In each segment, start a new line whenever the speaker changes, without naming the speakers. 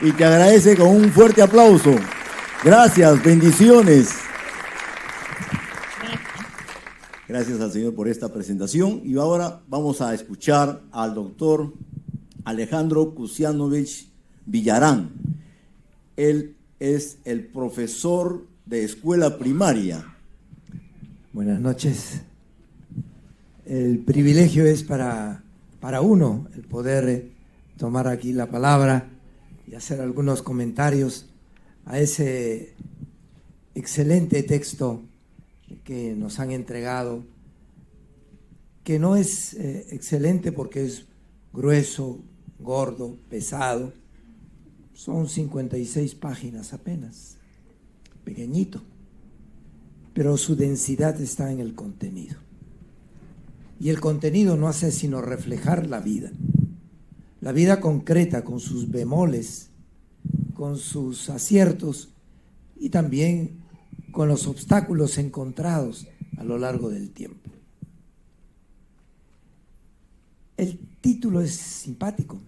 y te agradece con un fuerte aplauso. Gracias, bendiciones. Gracias al Señor por esta presentación. Y ahora vamos a escuchar al doctor Alejandro Kusianovich Villarán. Él es el profesor de escuela primaria.
Buenas noches. El privilegio es para uno el poder tomar aquí la palabra y hacer algunos comentarios a ese excelente texto que nos han entregado, que no es excelente porque es grueso, gordo, pesado. Son 56 páginas apenas, pequeñito, pero su densidad está en el contenido. Y el contenido no hace sino reflejar la vida concreta, con sus bemoles, con sus aciertos y también con los obstáculos encontrados a lo largo del tiempo. El título es simpático: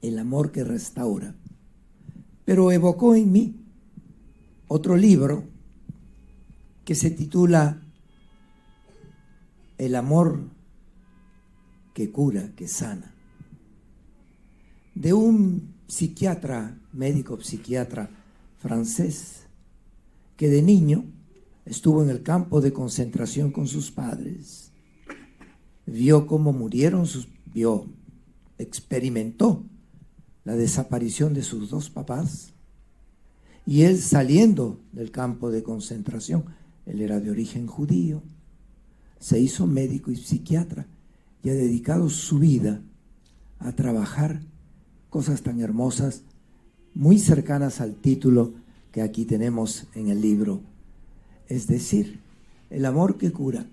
El amor que restaura, pero evocó en mí otro libro que se titula El amor que cura, que sana, de un psiquiatra, médico psiquiatra francés, que de niño estuvo en el campo de concentración con sus padres, vio cómo murieron experimentó la desaparición de sus dos papás, y él, saliendo del campo de concentración, él era de origen judío, se hizo médico y psiquiatra y ha dedicado su vida a trabajar cosas tan hermosas, muy cercanas al título que aquí tenemos en el libro, es decir, el amor que cura.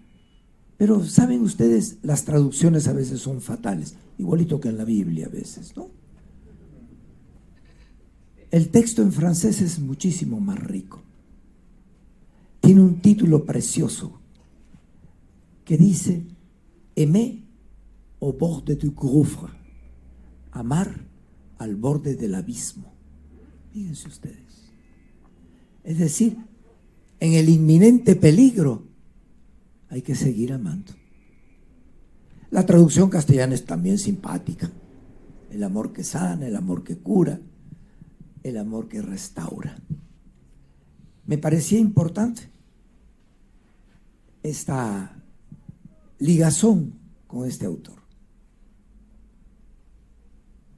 Pero saben ustedes, las traducciones a veces son fatales, igualito que en la Biblia a veces, ¿no? El texto en francés es muchísimo más rico. Tiene un título precioso que dice Aimer au bord du gouffre, amar al borde del abismo. Fíjense ustedes. Es decir, en el inminente peligro hay que seguir amando. La traducción castellana es también simpática: el amor que sana, el amor que cura, el amor que restaura. Me parecía importante esta ligazón con este autor.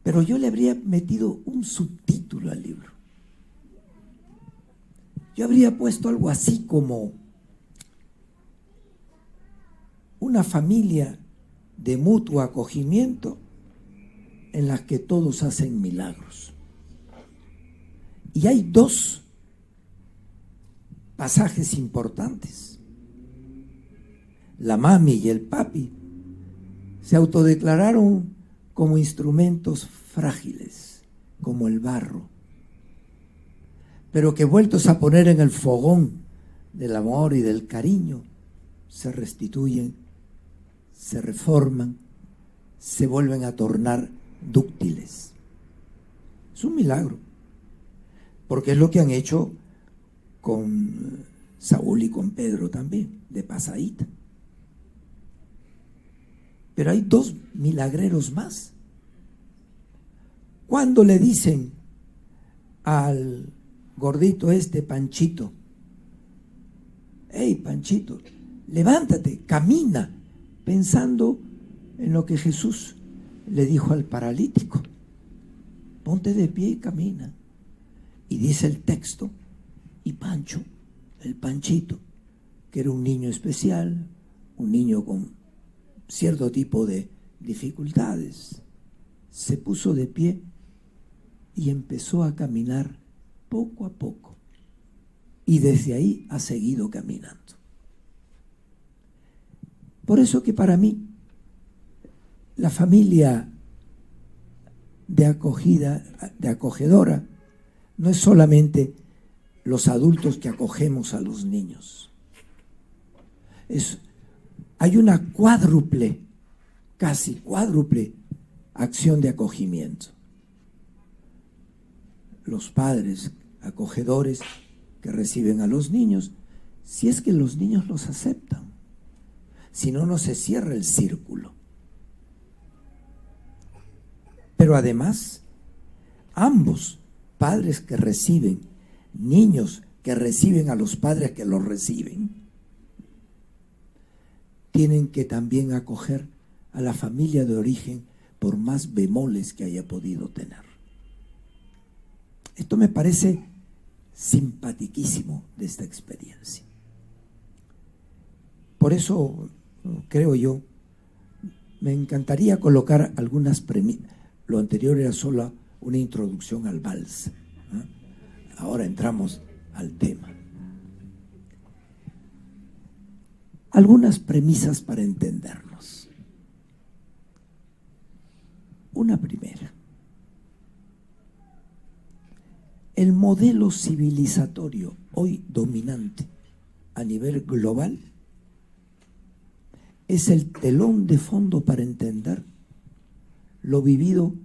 Pero yo le habría metido un subtítulo al libro. Yo habría puesto algo así como una familia de mutuo acogimiento en la que todos hacen milagros. Y hay dos pasajes importantes. La mami y el papi se autodeclararon como instrumentos frágiles, como el barro, pero que vueltos a poner en el fogón del amor y del cariño, se restituyen, se reforman, se vuelven a tornar dúctiles. Es un milagro, porque es lo que han hecho con Saúl y con Pedro también, de pasadita. Pero hay dos milagreros más. Cuando le dicen al gordito Panchito: hey, Panchito, levántate, camina, pensando en lo que Jesús le dijo al paralítico: ponte de pie y camina. Y dice el texto, y Pancho, el Panchito, que era un niño especial, un niño con cierto tipo de dificultades, se puso de pie y empezó a caminar poco a poco, y desde ahí ha seguido caminando. Por eso que para mí la familia de acogida, de acogedora, no es solamente los adultos que acogemos a los niños. Hay una cuádruple, casi cuádruple acción de acogimiento. los padres acogedores que reciben a los niños, si es que los niños los aceptan. Si no, no se cierra el círculo. Pero además, ambos, padres que reciben, niños que reciben a los padres que los reciben, tienen que también acoger a la familia de origen por más bemoles que haya podido tener. Esto me parece simpaticísimo de esta experiencia. Por eso, creo yo, me encantaría colocar algunas premisas. Lo anterior era solo una introducción al vals, ¿no? Ahora entramos al tema. Algunas premisas para entendernos. Una primera. El modelo civilizatorio hoy dominante a nivel global es el telón de fondo para entender lo vivido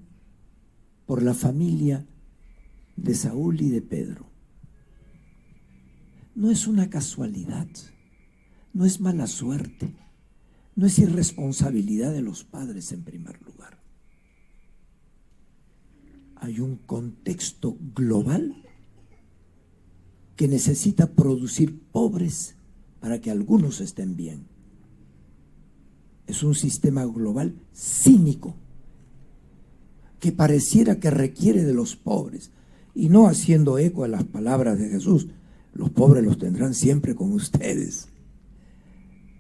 por la familia de Saúl y de Pedro. No es una casualidad, no es mala suerte, no es irresponsabilidad de los padres en primer lugar. Hay un contexto global que necesita producir pobres para que algunos estén bien. Es un sistema global cínico que pareciera que requiere de los pobres, y no haciendo eco a las palabras de Jesús, los pobres los tendrán siempre con ustedes,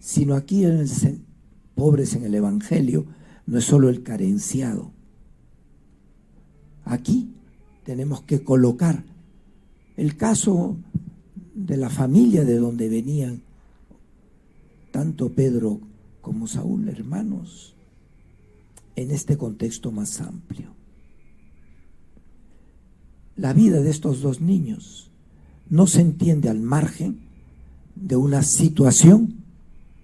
sino aquí pobres en el Evangelio no es solo el carenciado. Aquí tenemos que colocar el caso de la familia de donde venían tanto Pedro como Saúl, hermanos, en este contexto más amplio. La vida de estos dos niños no se entiende al margen de una situación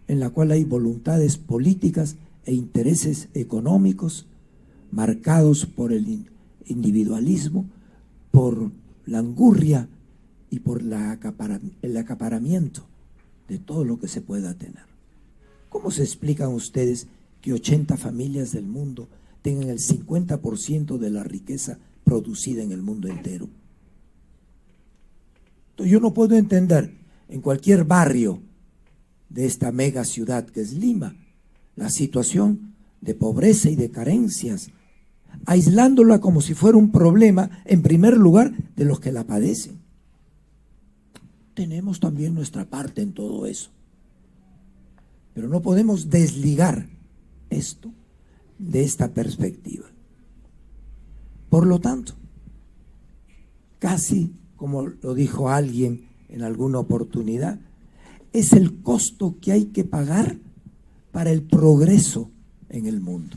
en la cual hay voluntades políticas e intereses económicos marcados por el individualismo, por la angurria y por el acaparamiento de todo lo que se pueda tener. ¿Cómo se explican ustedes que 80 familias del mundo tengan el 50% de la riqueza producida en el mundo entero? Entonces, yo no puedo entender en cualquier barrio de esta mega ciudad que es Lima la situación de pobreza y de carencias, aislándola como si fuera un problema en primer lugar de los que la padecen. Tenemos también nuestra parte en todo eso, pero no podemos desligar esto de esta perspectiva. Por lo tanto, casi como lo dijo alguien en alguna oportunidad, es el costo que hay que pagar para el progreso en el mundo.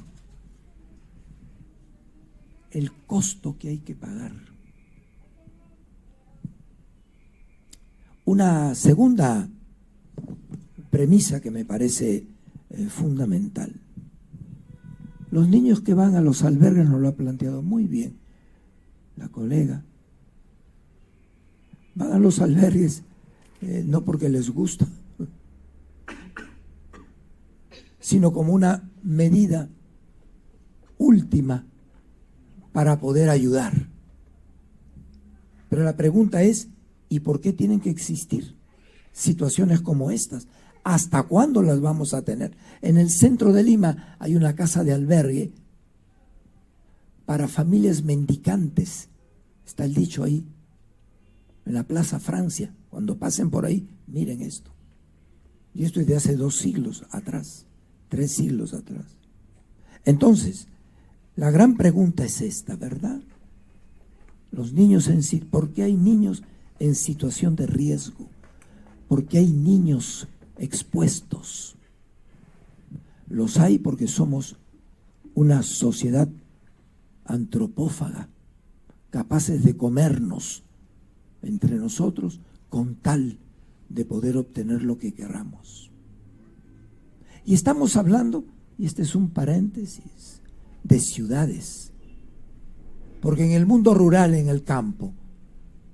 El costo que hay que pagar. Una segunda premisa que me parece fundamental. Los niños que van a los albergues nos lo ha planteado muy bien la colega. Van a los albergues no porque les gusta, sino como una medida última para poder ayudar. Pero la pregunta es, ¿y por qué tienen que existir situaciones como estas? ¿Hasta cuándo las vamos a tener? En el centro de Lima hay una casa de albergue para familias mendicantes. Está el dicho ahí, en la Plaza Francia. Cuando pasen por ahí, miren esto. Y esto es de hace 2 siglos atrás, 3 siglos atrás. Entonces, la gran pregunta es esta, ¿verdad? Los niños ¿por qué hay niños en situación de riesgo? ¿Por qué hay niños expuestos? Los hay porque somos una sociedad antropófaga, capaces de comernos entre nosotros con tal de poder obtener lo que queramos. Y estamos hablando, y este es un paréntesis, de ciudades. Porque en el mundo rural, en el campo,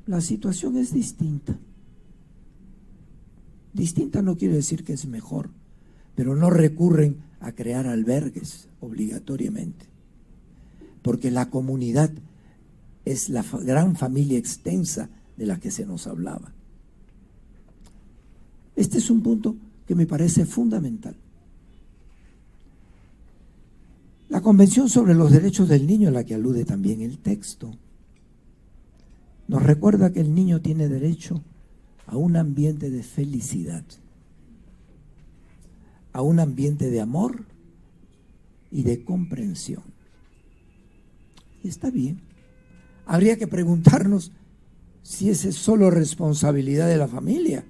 la situación es distinta. Distinta no quiere decir que es mejor, pero no recurren a crear albergues obligatoriamente, porque la comunidad es la gran familia extensa de la que se nos hablaba. Este es un punto que me parece fundamental. La Convención sobre los Derechos del Niño, a la que alude también el texto, nos recuerda que el niño tiene derecho a un ambiente de felicidad, a un ambiente de amor y de comprensión. Y está bien. Habría que preguntarnos si esa es solo responsabilidad de la familia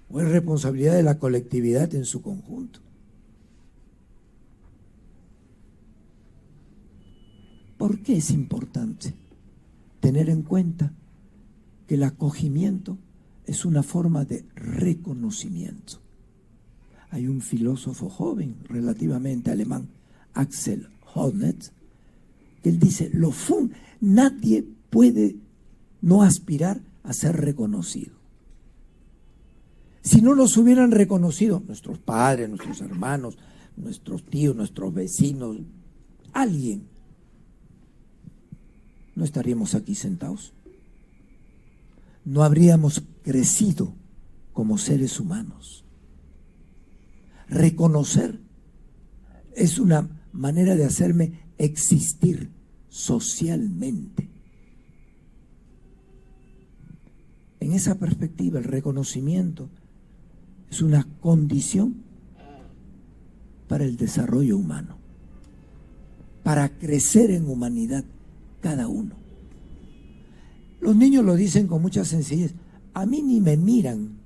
o es responsabilidad de la colectividad en su conjunto. ¿Por qué es importante tener en cuenta que el acogimiento es una forma de reconocimiento? Hay un filósofo joven, relativamente alemán, Axel Honneth, que él dice, nadie puede no aspirar a ser reconocido. Si no nos hubieran reconocido nuestros padres, nuestros hermanos, nuestros tíos, nuestros vecinos, alguien, no estaríamos aquí sentados. No habríamos crecido como seres humanos. Reconocer es una manera de hacerme existir socialmente. En esa perspectiva, el reconocimiento es una condición para el desarrollo humano, para crecer en humanidad cada uno. Los niños lo dicen con mucha sencillez. A mí ni me miran.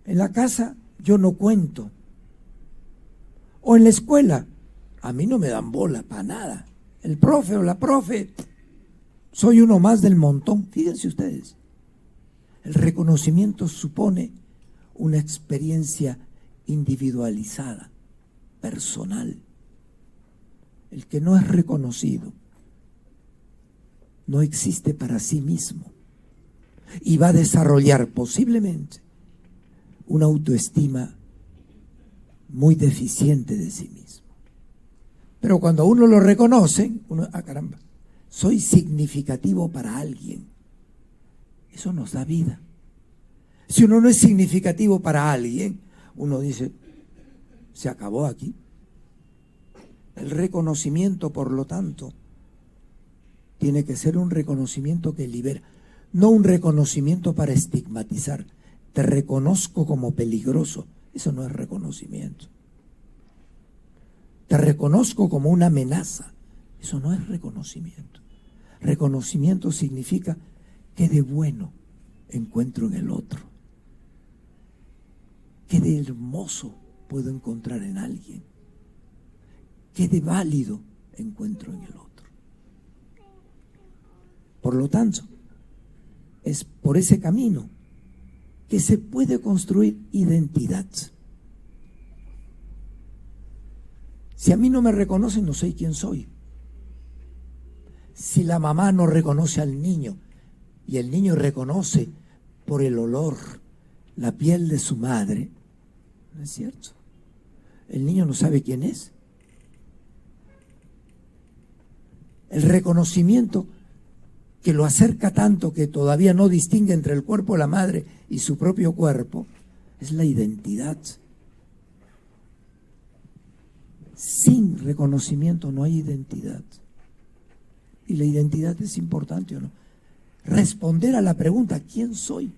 En la casa yo no cuento. O en la escuela, a mí no me dan bola para nada. El profe o la profe, soy uno más del montón. Fíjense ustedes, el reconocimiento supone una experiencia individualizada, personal. El que no es reconocido no existe para sí mismo y va a desarrollar posiblemente una autoestima muy deficiente de sí mismo. Pero cuando uno lo reconoce, uno, caramba, soy significativo para alguien. Eso nos da vida. Si uno no es significativo para alguien, uno dice, se acabó aquí. El reconocimiento, por lo tanto, tiene que ser un reconocimiento que libera, no un reconocimiento para estigmatizar. Te reconozco como peligroso. Eso no es reconocimiento. Te reconozco como una amenaza. Eso no es reconocimiento. Reconocimiento significa qué de bueno encuentro en el otro. Qué de hermoso puedo encontrar en alguien. Qué de válido encuentro en el otro. Por lo tanto, es por ese camino que se puede construir identidad. Si a mí no me reconocen, no sé quién soy. Si la mamá no reconoce al niño y el niño reconoce por el olor la piel de su madre, ¿no es cierto? El niño no sabe quién es. El reconocimiento que lo acerca tanto que todavía no distingue entre el cuerpo de la madre y su propio cuerpo, es la identidad. Sin reconocimiento no hay identidad. Y la identidad es importante, ¿o no? Responder a la pregunta, ¿quién soy?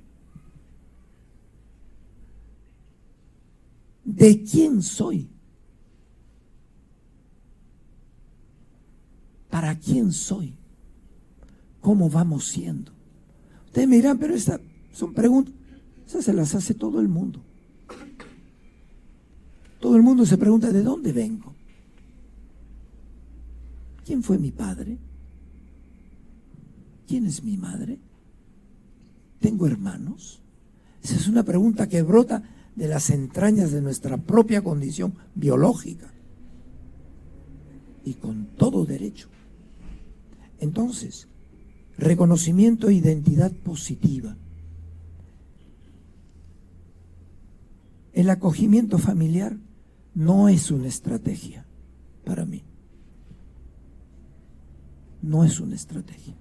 ¿De quién soy? ¿Para quién soy? ¿Cómo vamos siendo? Ustedes me dirán, pero estas son preguntas, esas se las hace todo el mundo. Todo el mundo se pregunta, ¿de dónde vengo? ¿Quién fue mi padre? ¿Quién es mi madre? ¿Tengo hermanos? Esa es una pregunta que brota de las entrañas de nuestra propia condición biológica. Y con todo derecho. Entonces, reconocimiento e identidad positiva. El acogimiento familiar no es una estrategia para mí. No es una estrategia.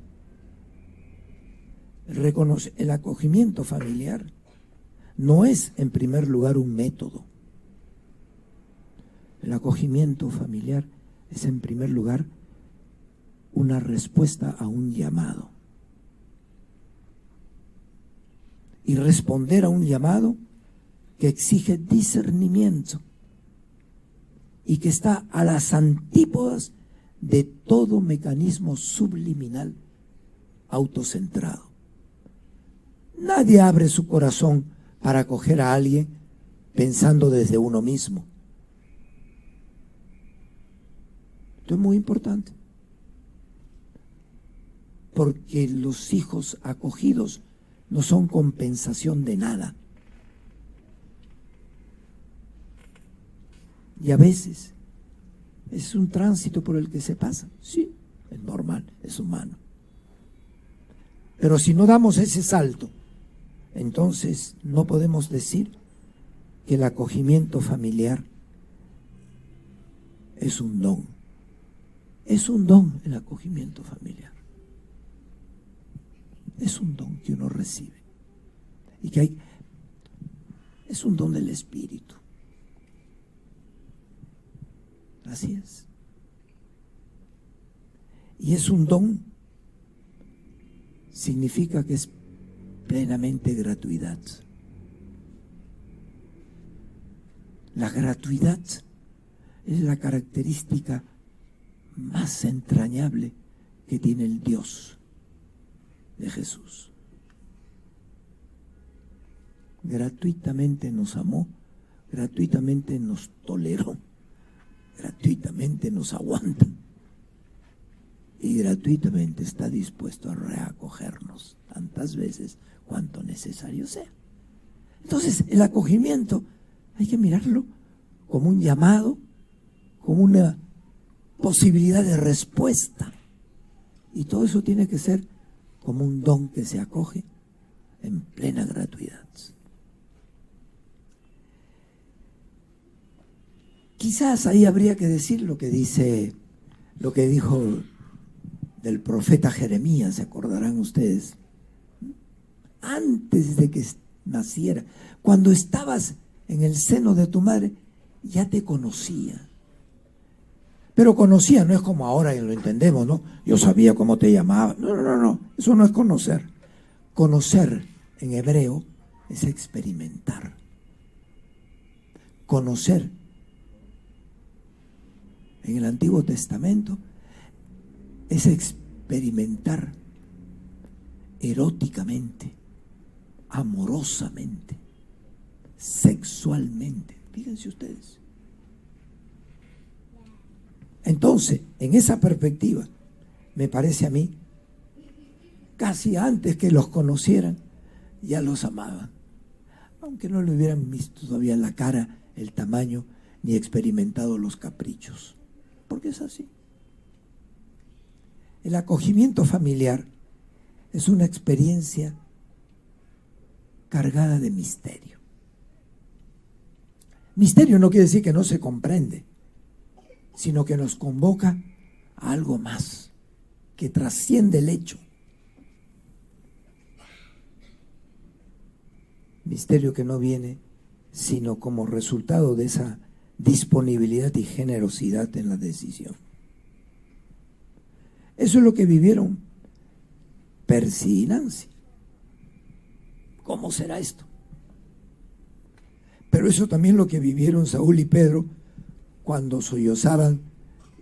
El acogimiento familiar no es, en primer lugar, un método. El acogimiento familiar es, en primer lugar, una respuesta a un llamado. Y responder a un llamado que exige discernimiento y que está a las antípodas de todo mecanismo subliminal autocentrado. Nadie abre su corazón para acoger a alguien pensando desde uno mismo. Esto es muy importante, porque los hijos acogidos no son compensación de nada. Y a veces es un tránsito por el que se pasa. Sí, es normal, es humano. Pero si no damos ese salto, entonces no podemos decir que el acogimiento familiar es un don. Es un don el acogimiento familiar. Es un don que uno recibe. Y que es un don del Espíritu. Así es. Y es un don, significa que es plenamente gratuidad. La gratuidad es la característica más entrañable que tiene el Dios de Jesús. Gratuitamente nos amó, gratuitamente nos toleró, gratuitamente nos aguanta y gratuitamente está dispuesto a reacogernos tantas veces cuanto necesario sea. Entonces, el acogimiento hay que mirarlo como un llamado, como una posibilidad de respuesta. Y todo eso tiene que ser como un don que se acoge en plena gratuidad. Quizás ahí habría que decir lo que dijo del profeta Jeremías, ¿se acordarán ustedes? Antes de que naciera, cuando estabas en el seno de tu madre, ya te conocía. Pero conocía no es como ahora que lo entendemos, ¿no? Yo sabía cómo te llamaba. No, eso no es conocer. Conocer en hebreo es experimentar. Conocer en el Antiguo Testamento es experimentar eróticamente, amorosamente, sexualmente. Fíjense ustedes. Entonces, en esa perspectiva, me parece a mí, casi antes que los conocieran, ya los amaban. Aunque no le hubieran visto todavía la cara, el tamaño, ni experimentado los caprichos. Porque es así. El acogimiento familiar es una experiencia cargada de misterio. Misterio no quiere decir que no se comprende, sino que nos convoca a algo más, que trasciende el hecho. Misterio que no viene sino como resultado de esa disponibilidad y generosidad en la decisión. Eso es lo que vivieron Percy y Nancy. ¿Cómo será esto? Pero eso también lo que vivieron Saúl y Pedro cuando sollozaban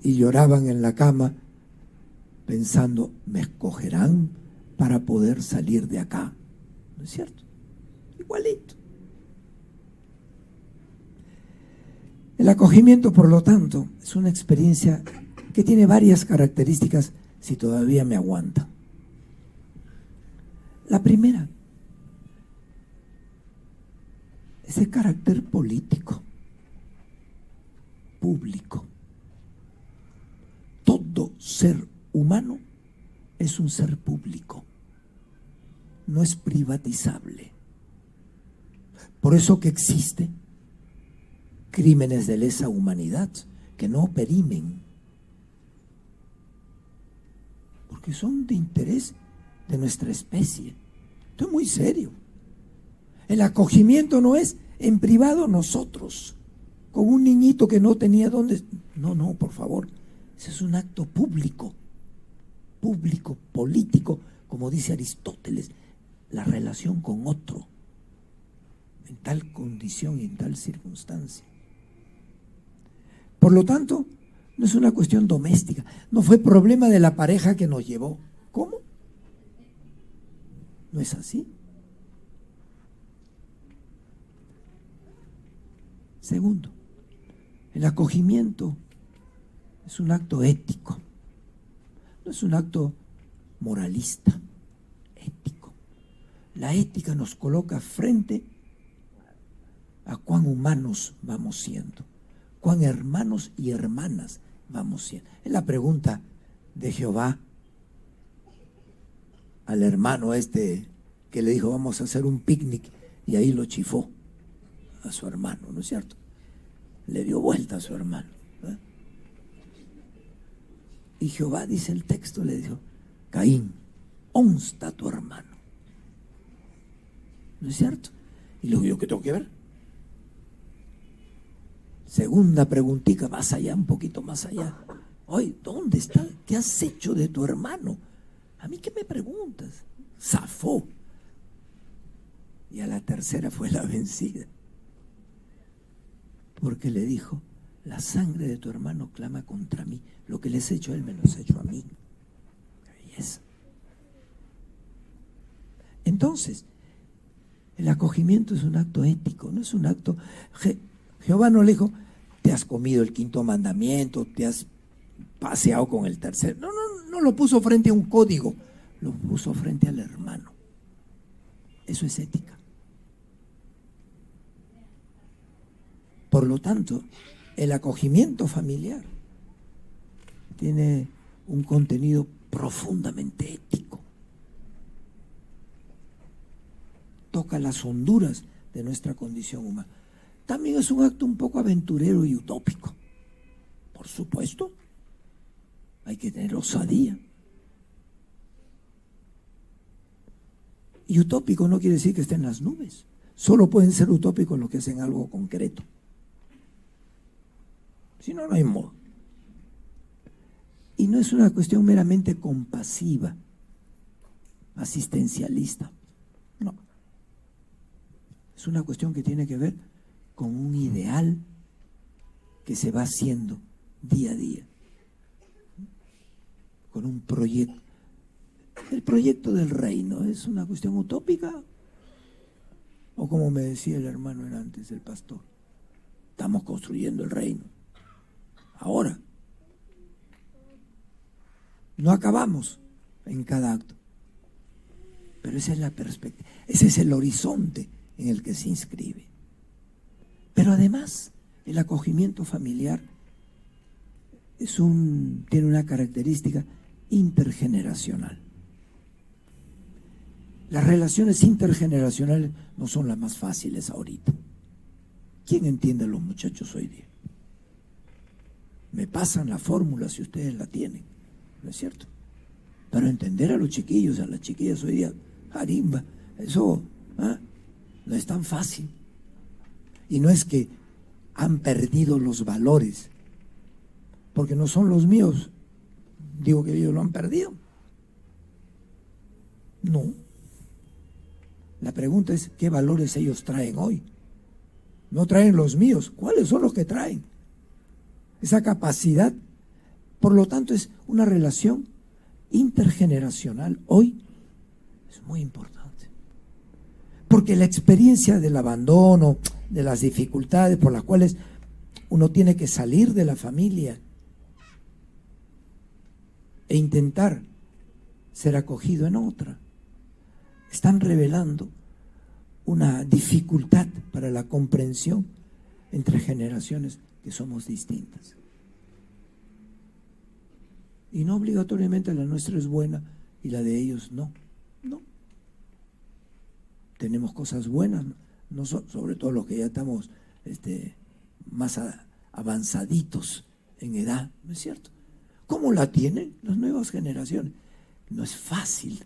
y lloraban en la cama pensando, me escogerán para poder salir de acá. ¿No es cierto? Igualito. El acogimiento, por lo tanto, es una experiencia que tiene varias características si todavía me aguanta. La primera es el carácter político, público. Todo ser humano es un ser público, no es privatizable. Por eso que existe crímenes de lesa humanidad que no perimen, porque son de interés de nuestra especie. Esto es muy serio. El acogimiento no es en privado nosotros, con un niñito que no tenía dónde. No, por favor. Ese es un acto público, político, como dice Aristóteles, la relación con otro, en tal condición y en tal circunstancia. Por lo tanto, no es una cuestión doméstica, no fue problema de la pareja que nos llevó. ¿Cómo? ¿No es así? Segundo, el acogimiento es un acto ético, no es un acto moralista, ético. La ética nos coloca frente a cuán humanos vamos siendo, cuán hermanos y hermanas vamos siendo. Es la pregunta de Jehová al hermano que le dijo vamos a hacer un picnic y ahí lo chifó a su hermano, ¿no es cierto? Le dio vuelta a su hermano, ¿eh? Y Jehová, dice el texto, le dijo, Caín, honsta a tu hermano, ¿no es cierto? Y le dijo, ¿yo qué tengo que ver? Segunda preguntita, más allá, un poquito más allá. Oye, ¿dónde está? ¿Qué has hecho de tu hermano? ¿A mí qué me preguntas? Zafó. Y a la tercera fue la vencida. Porque le dijo, la sangre de tu hermano clama contra mí. Lo que les he hecho a él me lo has hecho a mí. ¡Qué belleza! Entonces, el acogimiento es un acto ético, no es un acto... Jehová no le dijo, te has comido el quinto mandamiento, te has paseado con el tercero. No lo puso frente a un código, lo puso frente al hermano. Eso es ética. Por lo tanto, el acogimiento familiar tiene un contenido profundamente ético. Toca las honduras de nuestra condición humana. También es un acto un poco aventurero y utópico. Por supuesto, hay que tener osadía. Y utópico no quiere decir que esté en las nubes. Solo pueden ser utópicos los que hacen algo concreto. Si no, no hay modo. Y no es una cuestión meramente compasiva, asistencialista. No. Es una cuestión que tiene que ver con un ideal que se va haciendo día a día. Con un proyecto. El proyecto del reino es una cuestión utópica. O como me decía el hermano antes, el pastor, estamos construyendo el reino. Ahora, no acabamos en cada acto, pero esa es la perspectiva, ese es el horizonte en el que se inscribe. Pero además, el acogimiento familiar tiene una característica intergeneracional. Las relaciones intergeneracionales no son las más fáciles ahorita. ¿Quién entiende a los muchachos hoy día? Me pasan la fórmula si ustedes la tienen, ¿no es cierto? Pero entender a los chiquillos, a las chiquillas hoy día, jarimba, eso no es tan fácil. Y no es que han perdido los valores, porque no son los míos, digo que ellos lo han perdido. No. La pregunta es, ¿qué valores ellos traen hoy? No traen los míos, ¿cuáles son los que traen? Esa capacidad, por lo tanto, es una relación intergeneracional. Hoy es muy importante. Porque la experiencia del abandono, de las dificultades por las cuales uno tiene que salir de la familia e intentar ser acogido en otra, están revelando una dificultad para la comprensión entre generaciones que somos distintas. Y no obligatoriamente la nuestra es buena y la de ellos no. No. Tenemos cosas buenas, no sobre todo los que ya estamos más avanzaditos en edad, ¿no es cierto? ¿Cómo la tienen las nuevas generaciones? No es fácil,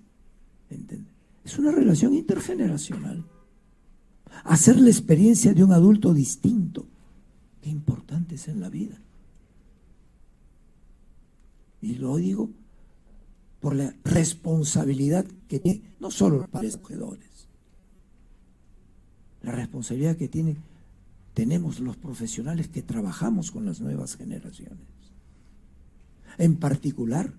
¿entiendes? Es una relación intergeneracional. Hacer la experiencia de un adulto distinto, qué importante es en la vida. Y lo digo por la responsabilidad que tiene, no solo los padres acogedores, la responsabilidad que tenemos los profesionales que trabajamos con las nuevas generaciones. En particular,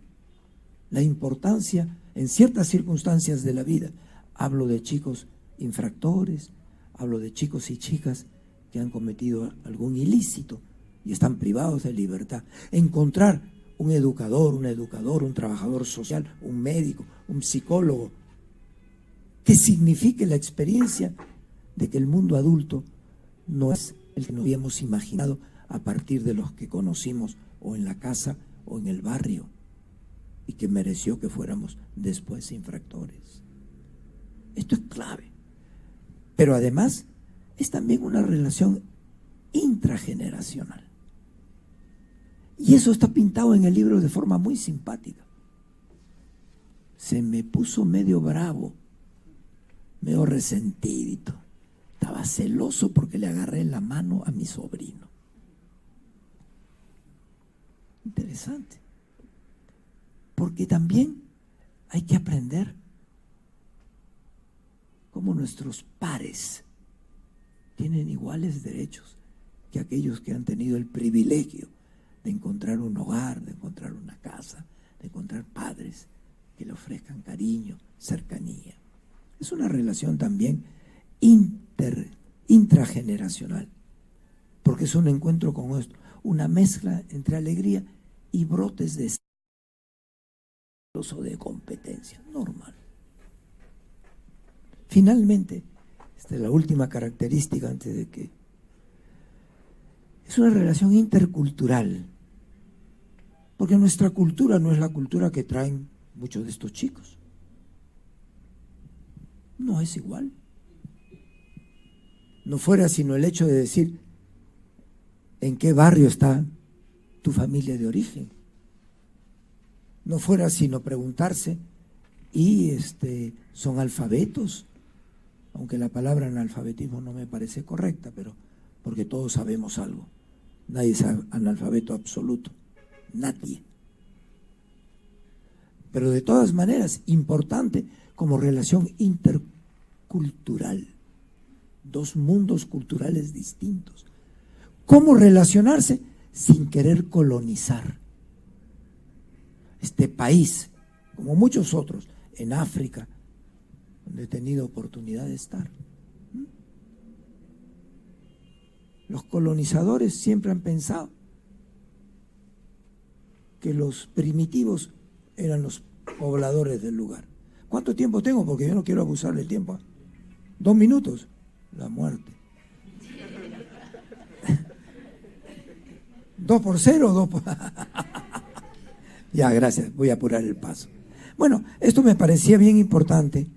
la importancia en ciertas circunstancias de la vida. Hablo de chicos infractores, hablo de chicos y chicas que han cometido algún ilícito y están privados de libertad. Encontrar un educador, un trabajador social, un médico, un psicólogo, que signifique la experiencia de que el mundo adulto no es el que nos habíamos imaginado a partir de los que conocimos o en la casa o en el barrio, y que mereció que fuéramos después infractores. Esto es clave. Pero además es también una relación intrageneracional. Y eso está pintado en el libro de forma muy simpática. Se me puso medio bravo, medio resentidito. Estaba celoso porque le agarré la mano a mi sobrino. Interesante. Porque también hay que aprender cómo nuestros pares tienen iguales derechos que aquellos que han tenido el privilegio de encontrar un hogar, de encontrar una casa, de encontrar padres que le ofrezcan cariño, cercanía. Es una relación también intrageneracional, porque es un encuentro con esto, una mezcla entre alegría y brotes de o de competencia, normal. Finalmente, esta es la última característica antes de que es una relación intercultural, porque nuestra cultura no es la cultura que traen muchos de estos chicos. No es igual. No fuera sino el hecho de decir en qué barrio está tu familia de origen. No fuera sino preguntarse, y son alfabetos, aunque la palabra analfabetismo no me parece correcta, pero porque todos sabemos algo. Nadie es analfabeto absoluto, nadie. Pero de todas maneras, importante como relación intercultural, dos mundos culturales distintos. ¿Cómo relacionarse sin querer colonizar este país, como muchos otros, en África, donde he tenido oportunidad de estar? Los colonizadores siempre han pensado que los primitivos eran los pobladores del lugar. ¿Cuánto tiempo tengo? Porque yo no quiero abusar del tiempo. 2 minutos, la muerte. 2 por 0, 2 por... Ya, gracias, voy a apurar el paso. Bueno, esto me parecía bien importante,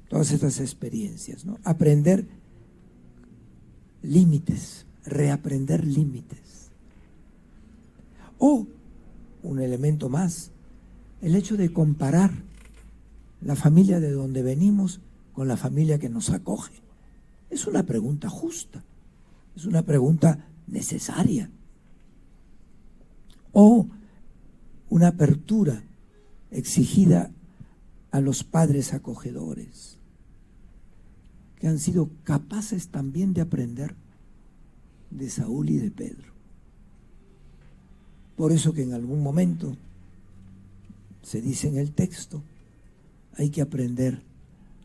todas estas experiencias, ¿no? Aprender límites, reaprender límites. O, un elemento más, el hecho de comparar la familia de donde venimos con la familia que nos acoge. Es una pregunta justa, es una pregunta necesaria. O una apertura exigida a los padres acogedores, que han sido capaces también de aprender de Saúl y de Pedro. Por eso que en algún momento se dice en el texto, hay que aprender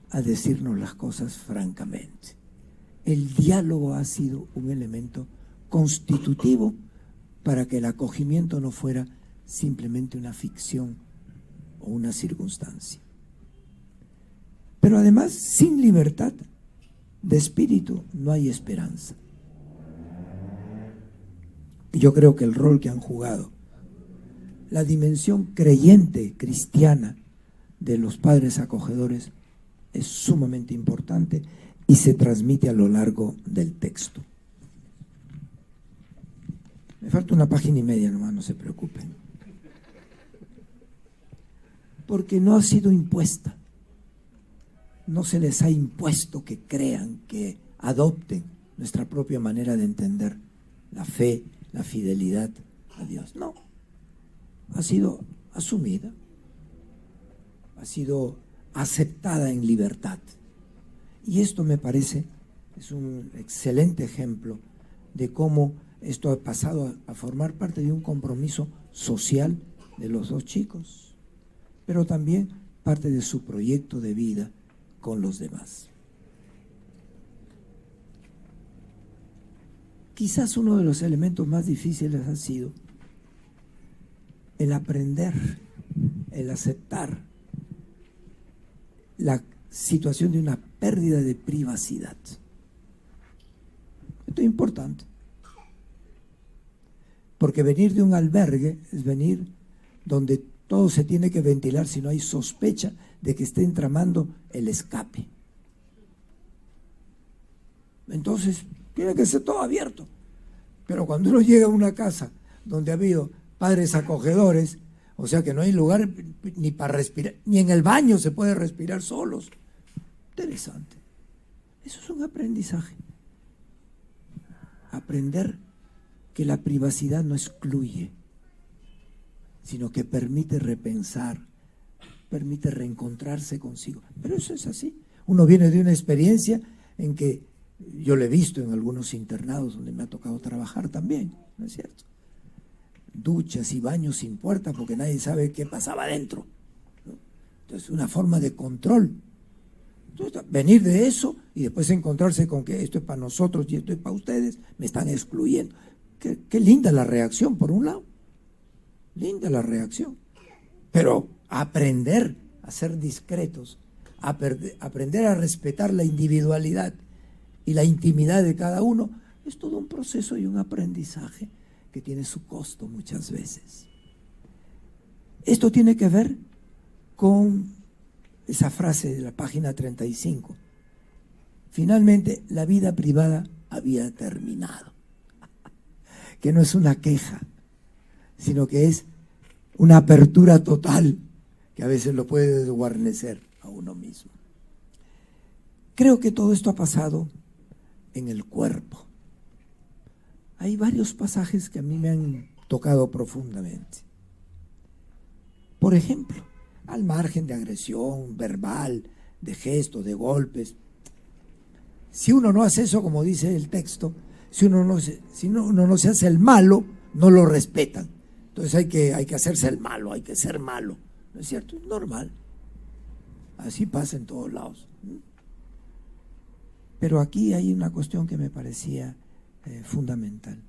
a decirnos las cosas francamente. El diálogo ha sido un elemento constitutivo para que el acogimiento no fuera simplemente una ficción o una circunstancia. Pero además, sin libertad de espíritu no hay esperanza. Y yo creo que el rol que han jugado la dimensión creyente, cristiana, de los padres acogedores es sumamente importante y se transmite a lo largo del texto. Me falta una página y media nomás, no se preocupen. Porque no ha sido impuesta. No se les ha impuesto que crean, que adopten nuestra propia manera de entender la fe, la fidelidad a Dios. No, ha sido asumida, ha sido aceptada en libertad. Y esto me parece es un excelente ejemplo de cómo esto ha pasado a formar parte de un compromiso social de los dos chicos, pero también parte de su proyecto de vida con los demás. Quizás uno de los elementos más difíciles ha sido el aprender, el aceptar la situación de una pérdida de privacidad. Esto es importante, porque venir de un albergue es venir donde todo se tiene que ventilar si no hay sospecha de que estén tramando el escape. Entonces, tiene que ser todo abierto. Pero cuando uno llega a una casa donde ha habido padres acogedores, o sea que no hay lugar ni para respirar, ni en el baño se puede respirar solos. Interesante. Eso es un aprendizaje. Aprender que la privacidad no excluye, sino que permite repensar, permite reencontrarse consigo. Pero eso es así. Uno viene de una experiencia en que yo lo he visto en algunos internados donde me ha tocado trabajar también, ¿no es cierto? Duchas y baños sin puerta porque nadie sabe qué pasaba adentro, ¿no? Entonces, una forma de control. Entonces, venir de eso y después encontrarse con que esto es para nosotros y esto es para ustedes, me están excluyendo. Qué linda la reacción, por un lado. Linda la reacción. Pero aprender a ser discretos, aprender a respetar la individualidad y la intimidad de cada uno, es todo un proceso y un aprendizaje que tiene su costo muchas veces. Esto tiene que ver con esa frase de la página 35. Finalmente, la vida privada había terminado. Que no es una queja, sino que es una apertura total que a veces lo puede desguarnecer a uno mismo. Creo que todo esto ha pasado en el cuerpo. Hay varios pasajes que a mí me han tocado profundamente. Por ejemplo, al margen de agresión verbal, de gestos, de golpes, si uno no hace eso, como dice el texto, si uno no se hace el malo, no lo respetan. Entonces hay que hacerse el malo, hay que ser malo. ¿No es cierto? Es normal. Así pasa en todos lados. Pero aquí hay una cuestión que me parecía fundamental.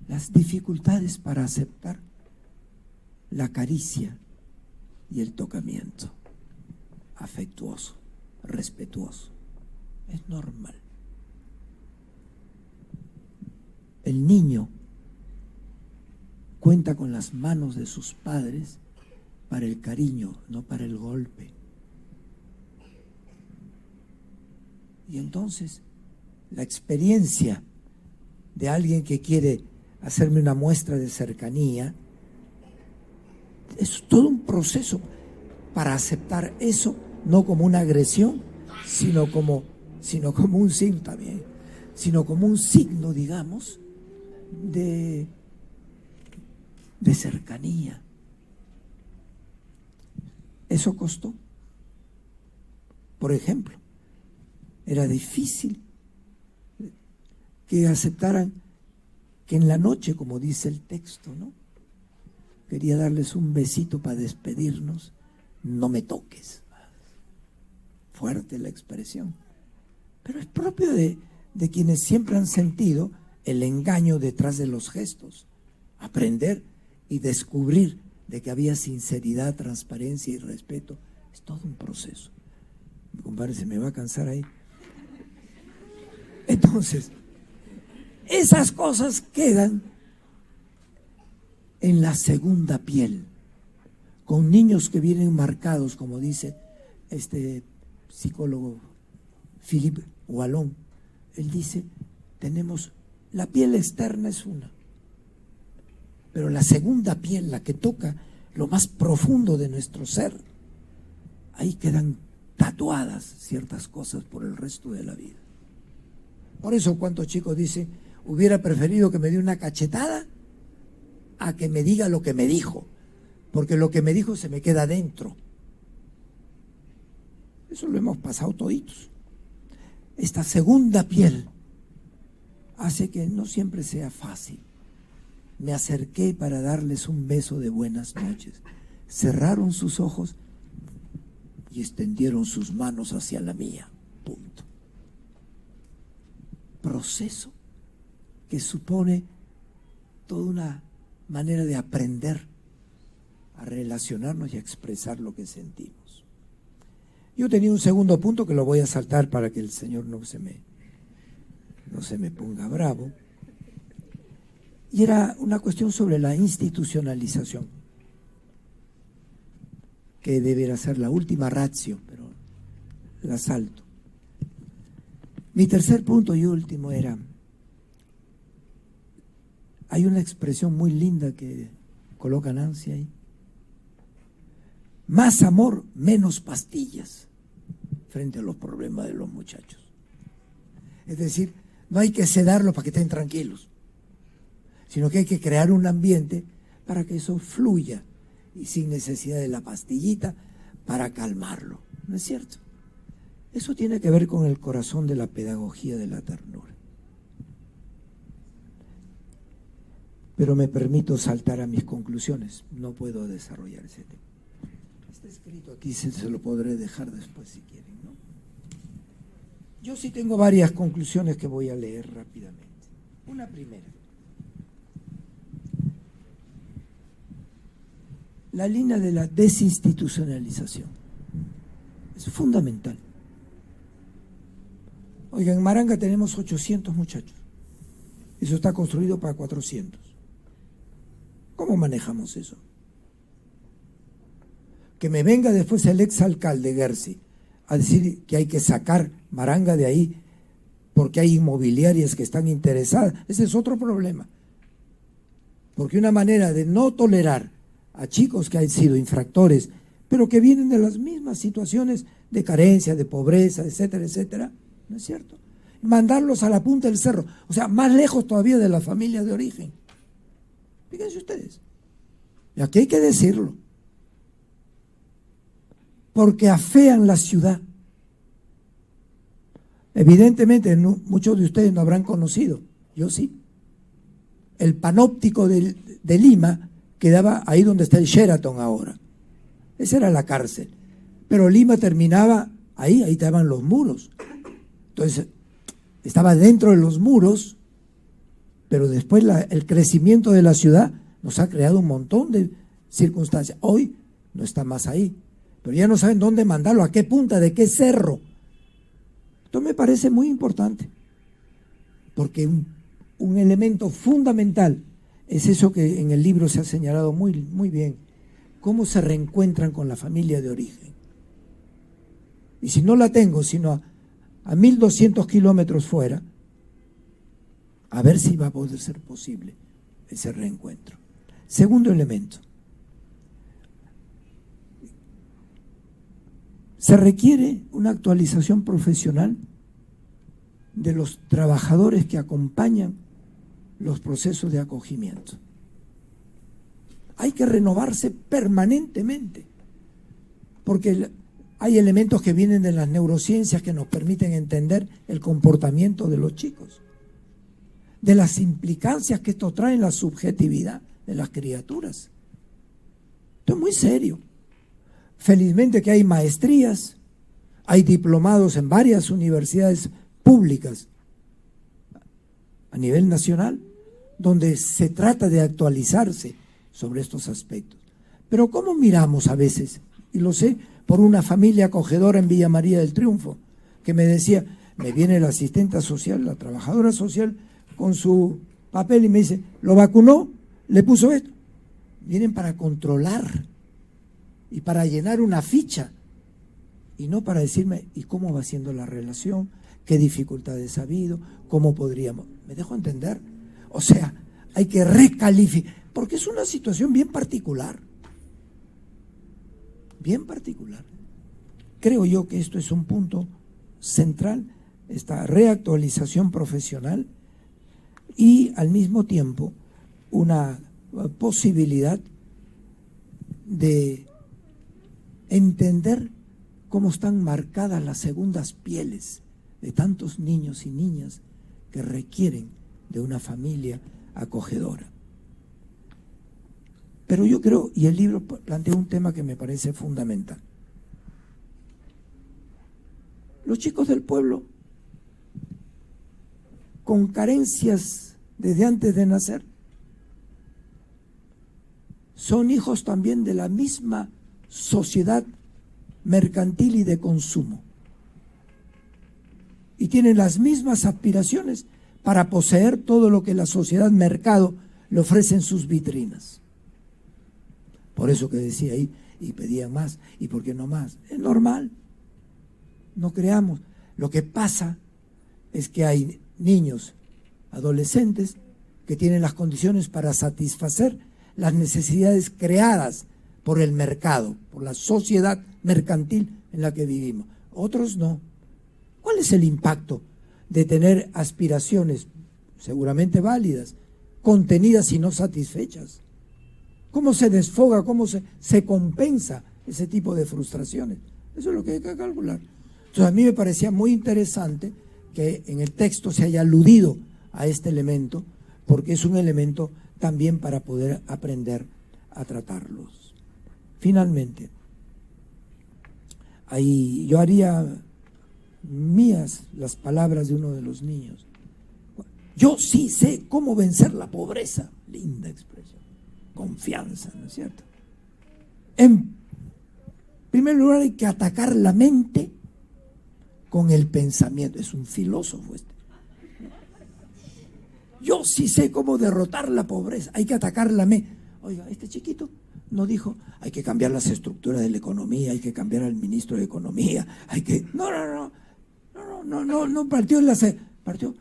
Las dificultades para aceptar la caricia y el tocamiento afectuoso, respetuoso. Es normal. El niño cuenta con las manos de sus padres para el cariño, no para el golpe. Y entonces, la experiencia de alguien que quiere hacerme una muestra de cercanía, es todo un proceso para aceptar eso, no como una agresión, sino como un signo también, sino como un signo, digamos, de cercanía. Eso costó. Por ejemplo, era difícil que aceptaran que en la noche, como dice el texto, ¿no? Quería darles un besito para despedirnos. No me toques. Fuerte la expresión. Pero es propio de quienes siempre han sentido el engaño detrás de los gestos. Aprender y descubrir de que había sinceridad, transparencia y respeto. Es todo un proceso. Mi compadre se me va a cansar ahí. Entonces, esas cosas quedan en la segunda piel, con niños que vienen marcados, como dice este psicólogo Philippe Wallon. Él dice, tenemos, la piel externa es una, pero la segunda piel, la que toca lo más profundo de nuestro ser, ahí quedan tatuadas ciertas cosas por el resto de la vida. Por eso, ¿cuántos chicos dicen, hubiera preferido que me diera una cachetada a que me diga lo que me dijo? Porque lo que me dijo se me queda adentro. Eso lo hemos pasado toditos. Esta segunda piel hace que no siempre sea fácil. Me acerqué para darles un beso de buenas noches. Cerraron sus ojos y extendieron sus manos hacia la mía. Punto. Proceso que supone toda una manera de aprender a relacionarnos y a expresar lo que sentimos. Yo tenía un segundo punto que lo voy a saltar para que el Señor no se me ponga bravo. Y era una cuestión sobre la institucionalización, que debería ser la última ratio, pero la salto. Mi tercer punto y último era, hay una expresión muy linda que coloca Nancy ahí: más amor, menos pastillas frente a los problemas de los muchachos. Es decir, no hay que sedarlos para que estén tranquilos, sino que hay que crear un ambiente para que eso fluya y sin necesidad de la pastillita para calmarlo. ¿No es cierto? Eso tiene que ver con el corazón de la pedagogía de la ternura. Pero me permito saltar a mis conclusiones. No puedo desarrollar ese tema. Está escrito aquí, se lo podré dejar después si quieren, ¿no? Yo sí tengo varias conclusiones que voy a leer rápidamente. Una primera. La línea de la desinstitucionalización es fundamental. Oiga, en Maranga tenemos 800 muchachos. Eso está construido para 400. ¿Cómo manejamos eso? Que me venga después el exalcalde Gersi a decir que hay que sacar Maranga de ahí porque hay inmobiliarias que están interesadas. Ese es otro problema. Porque una manera de no tolerar a chicos que han sido infractores, pero que vienen de las mismas situaciones de carencia, de pobreza, etcétera, etcétera, ¿no es cierto? Mandarlos a la punta del cerro, o sea, más lejos todavía de la familia de origen. Fíjense ustedes, y aquí hay que decirlo, porque afean la ciudad. Evidentemente, muchos de ustedes no habrán conocido, yo sí, el panóptico de Lima quedaba ahí donde está el Sheraton ahora. Esa era la cárcel. Pero Lima terminaba ahí estaban los muros. Entonces, estaba dentro de los muros, pero después el crecimiento de la ciudad nos ha creado un montón de circunstancias. Hoy no está más ahí, pero ya no saben dónde mandarlo, a qué punta, de qué cerro. Esto me parece muy importante, porque un elemento fundamental es eso que en el libro se ha señalado muy, muy bien, cómo se reencuentran con la familia de origen. Y si no la tengo, sino a 1200 kilómetros fuera, a ver si va a poder ser posible ese reencuentro. Segundo elemento, se requiere una actualización profesional de los trabajadores que acompañan los procesos de acogimiento. Hay que renovarse permanentemente, porque hay elementos que vienen de las neurociencias que nos permiten entender el comportamiento de los chicos, de las implicancias que esto trae en la subjetividad de las criaturas. Esto es muy serio. Felizmente que hay maestrías, hay diplomados en varias universidades públicas a nivel nacional, donde se trata de actualizarse sobre estos aspectos. Pero ¿cómo miramos a veces? Y lo sé por una familia acogedora en Villa María del Triunfo, que me decía, me viene la asistente social, la trabajadora social, con su papel y me dice, ¿lo vacunó? ¿Le puso esto? vienen para controlar y para llenar una ficha, y no para decirme, ¿y cómo va siendo la relación? ¿Qué dificultades ha habido? ¿Cómo podríamos? ¿Me dejo entender? O sea, hay que recalificar, porque es una situación bien particular. Bien particular. Creo yo que esto es un punto central, esta reactualización profesional y al mismo tiempo una posibilidad de entender cómo están marcadas las segundas pieles de tantos niños y niñas que requieren de una familia acogedora. Pero yo creo, y el libro plantea un tema que me parece fundamental. Los chicos del pueblo, con carencias desde antes de nacer, son hijos también de la misma sociedad mercantil y de consumo. Y tienen las mismas aspiraciones para poseer todo lo que la sociedad mercado le ofrece en sus vitrinas. Por eso que decía ahí, y pedía más, y por qué no más. Es normal, no creamos. Lo que pasa es que hay niños, adolescentes, que tienen las condiciones para satisfacer las necesidades creadas por el mercado, por la sociedad mercantil en la que vivimos. Otros no. ¿Cuál es el impacto de tener aspiraciones seguramente válidas, contenidas y no satisfechas? ¿Cómo se desfoga, cómo se compensa ese tipo de frustraciones? Eso es lo que hay que calcular. Entonces a mí me parecía muy interesante que en el texto se haya aludido a este elemento, porque es un elemento también para poder aprender a tratarlos. Finalmente, ahí yo haría mías las palabras de uno de los niños. Yo sí sé cómo vencer la pobreza. Linda expresión. Confianza, ¿no es cierto? En primer lugar hay que atacar la mente con el pensamiento. Es un filósofo este. Yo sí sé cómo derrotar la pobreza. Hay que atacar la mente. Oiga, este chiquito no dijo, hay que cambiar las estructuras de la economía, hay que cambiar al ministro de Economía, hay que... No partió partió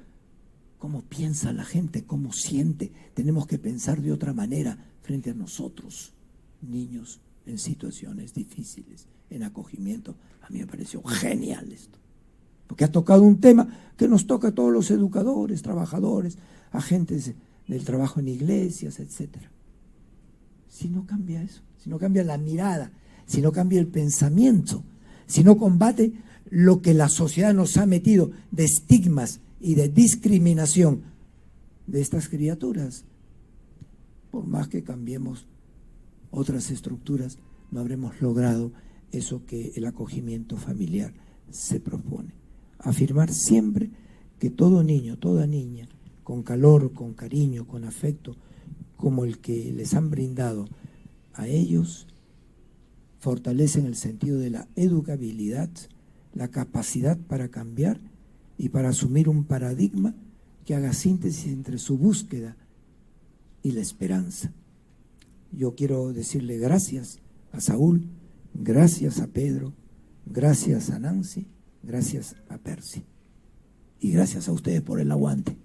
cómo piensa la gente, cómo siente. Tenemos que pensar de otra manera frente a nosotros, niños en situaciones difíciles, en acogimiento. A mí me pareció genial esto, porque ha tocado un tema que nos toca a todos los educadores, trabajadores, agentes del trabajo en iglesias, etcétera. Si no cambia eso, si no cambia la mirada, si no cambia el pensamiento, si no combate lo que la sociedad nos ha metido de estigmas y de discriminación de estas criaturas, por más que cambiemos otras estructuras, no habremos logrado eso que el acogimiento familiar se propone. Afirmar siempre que todo niño, toda niña, con calor, con cariño, con afecto, como el que les han brindado a ellos, fortalecen el sentido de la educabilidad, la capacidad para cambiar y para asumir un paradigma que haga síntesis entre su búsqueda y la esperanza. Yo quiero decirle gracias a Saúl, gracias a Pedro, gracias a Nancy, gracias a Percy y gracias a ustedes por el aguante.